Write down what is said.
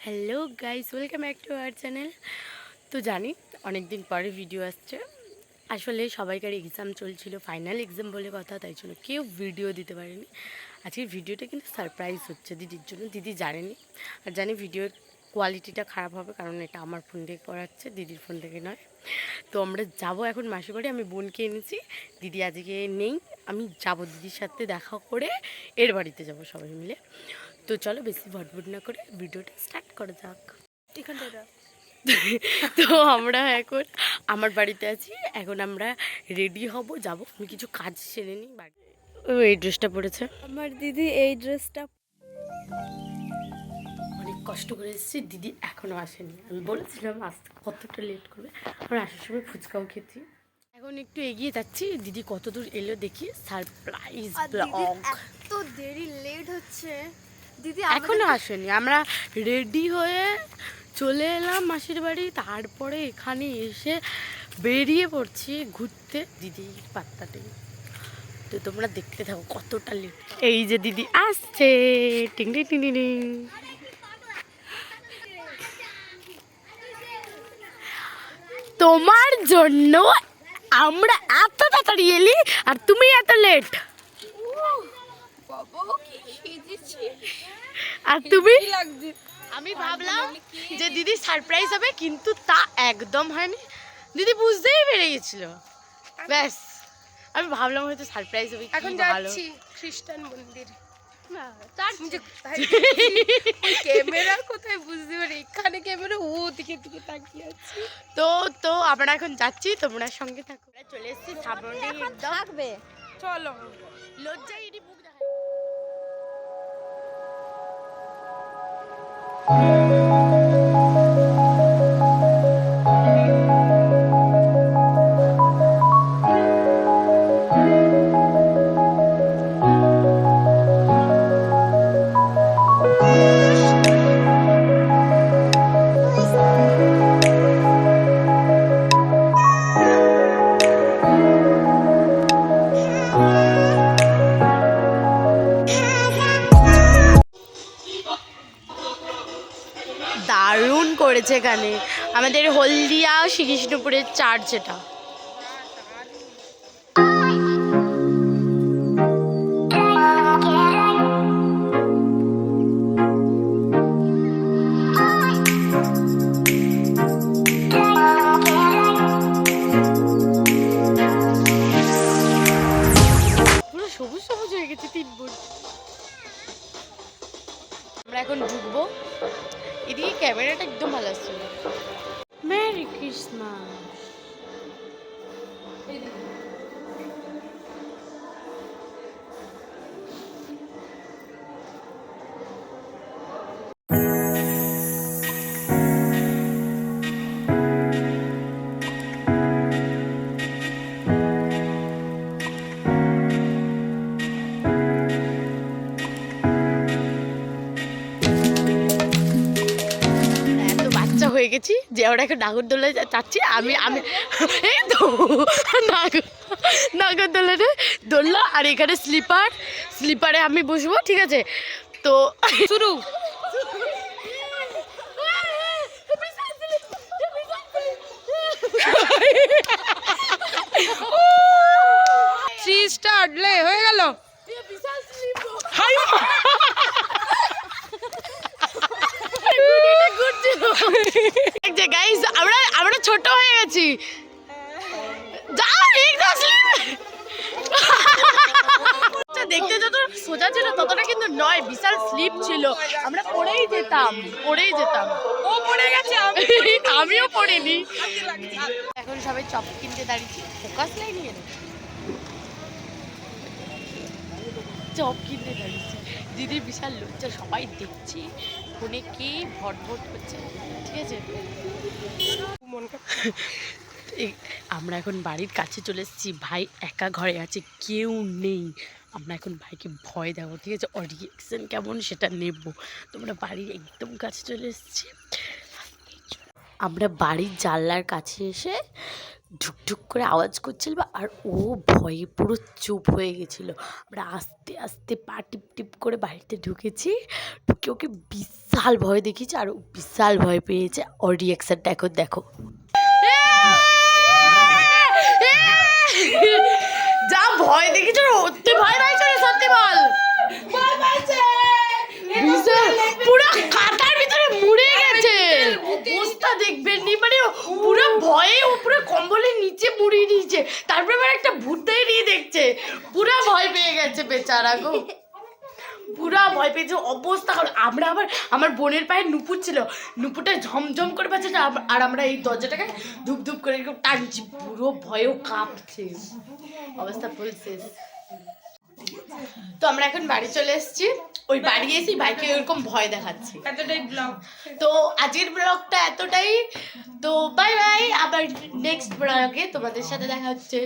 Hello guys, welcome back to our channel. তো জানি অনেক দিন পরে ভিডিও আসছে। আসলে সবাইকার এক্সাম চলছিল, ফাইনাল এক্সাম বলে কথা, তাই জন্য কেউ ভিডিও দিতে পারেনি। আজকের ভিডিওটা কিন্তু সারপ্রাইজ হচ্ছে দিদির জন্য। দিদি জানেনি, আর জানি ভিডিওর কোয়ালিটিটা খারাপ হবে, কারণ এটা আমার ফোন থেকে করাচ্ছে, দিদির ফোন থেকে নয়। তো আমরা যাব এখন মাসির বাড়ি। আমি বোনকে এনেছি, দিদি আজকে নেই। আমি যাব দিদির সাথে দেখা করে এর বাড়িতে যাব সবাই মিলে। তো চলো বেশি ভটভট না করে ভিডিওটা স্টার্ট করা যাক। তো আমরা এখন আমার বাড়িতে আছি, এখন আমরা রেডি হব, যাব। আমি কিছু কাজ সেরে নিই বাড়ি। ও এই ড্রেসটা পরেছে আমার দিদি, এই ড্রেসটা অনেক কষ্ট করে এসেছি, দিদি এখনো আসেনি। আমি বলেছিলাম আসতে কতটা লেট করবে, আমরা আসার সময় ফুচকাও খেয়েছি। এখন একটু এগিয়ে যাচ্ছি, দিদি কত দূর এলো দেখি। Surprise blog. এত দেরি লেট হচ্ছে। দিদি এখনো আসেনি, আমরা রেডি হয়ে চলে এলাম মাসির বাড়ি, তারপরে এখানে এসে বেরিয়ে পড়ছি ঘুরতে। দিদি পাত্তাতে, তো তোমরা দেখতে থাকো কতটা লেট। এই যে দিদি আসছে, টিং টিং টিং টিং। তোমার জন্য আমরা এত তাড়াতাড়ি এলি, আর তুমি এত লেট। আর তুমি, আমি ভাবলাম যে দিদি সারপ্রাইজ হবে, কিন্তু তা একদম হয়নি। দিদি বুঝতেই পেরে গেছিল। ব্যাস, আমি ভাবলাম হয়তো সারপ্রাইজ হবে। এখন ভালো যাচ্ছি খ্রিস্টান মন্দির। ক্যামেরা কোথায় বুঝতে পারি, এখানে ক্যামেরা, ও দিকে দিকে তাকিয়ে আছি। তো তো আমরা এখন যাচ্ছি, তোমরা সঙ্গে থাকো। আমরা চলে এসেছি সামনে একদম। থাকবে, চলো। লজ্জায় এটি মুখ দেখা। দারুণ করেছে এখানে আমাদের হলদিয়া শ্রীকৃষ্ণপুরের চার্চ। এটা পুরো সবুজ সবুজ হয়ে গেছে 3 ফুট। আমরা এখন ঢুকবো। এদিকে ক্যামেরাটা একদম ভালো আসছে। Merry Christmas. হয়ে গেছি যে আমরা এখন নাগরদোলায় যাচ্ছি। আমি আমি এই তো নাগরদোলাতে দোলনা, আর এখানে স্লিপারে আমি বসবো, ঠিক আছে? তো শুরু। স্টার্ট লে হয়ে গেল। আমরা ছোট হয়ে গেছি। দেখতে যত সোজা ছিল ততটা কিন্তু নয়, বিশাল স্লিপ ছিল। আমরা পড়েই যেতাম। ও পড়ে গেছে, আমিও পড়িনি। এখন সবাই চপ কিনতে দাঁড়িয়েছি। ফোকাস লাইন নিয়ে চপ কিনতে দাঁড়িয়েছি। দিদির বিশাল লজ্জা, সবাই দেখছি ফোনে কে ভটভট করছে, ঠিক আছে? আমরা এখন বাড়ির কাছে চলে এসেছি। ভাই একা ঘরে আছে, কেউ নেই। আমরা এখন ভাইকে ভয় দেবো, ঠিক আছে? ওর রিয়েকশন কেমন সেটা নেব। তোমরা বাড়ির একদম কাছে চলে এসেছি। আমরা বাড়ির জানলার কাছে এসে ঢুকঢুক করে আওয়াজ করছিল আর ও ভয়ে পুরো চুপ হয়ে গেছিলো। আমরা আস্তে আস্তে পা টিপ টিপ করে বাড়িতে ঢুকেছি, ঢুকে ওকে বিশাল ভয় দেখিয়েছি আর ও বিশাল ভয় পেয়েছে। ওর রিয়াকশনটা এখন দেখো। যা ভয় দেখেছ সত্যি ভয় পাইছো রে, সত্যি বল। পুরো কাটার ভিতরে মুড়ে গেছে, অবস্থা দেখবেন নি, মানে পুরো ভয়ে ও পুরো কম্বলের নিচে মুড়িয়ে নিয়েছে, তারপরে আবার একটা ভূতে নিয়ে দেখছে, পুরো ভয় পেয়ে গেছে বেচারা গো, পুরা ভয় পেয়েছে অবস্থা। আমরা আবার আমার বোনের পায়ে নুপুর ছিল, নুপুরটা ঝমঝম করে পাচ্ছে না, আর আমরা এই দরজাটাকে ধুপ ধুপ করে এরকম টানছি, পুরো ভয়েও কাঁপছে, অবস্থা ফুল শেষ। তো আমরা এখন বাড়ি চলে এসেছি, ওই বাড়ি এসে ভাইকে ওরকম ভয় দেখাচ্ছি। এতটাই ব্লগ। তো আজকের ব্লগটা এতটাই, তো বাই বাই, আবার নেক্সট ব্লগে তোমাদের সাথে দেখা হচ্ছে।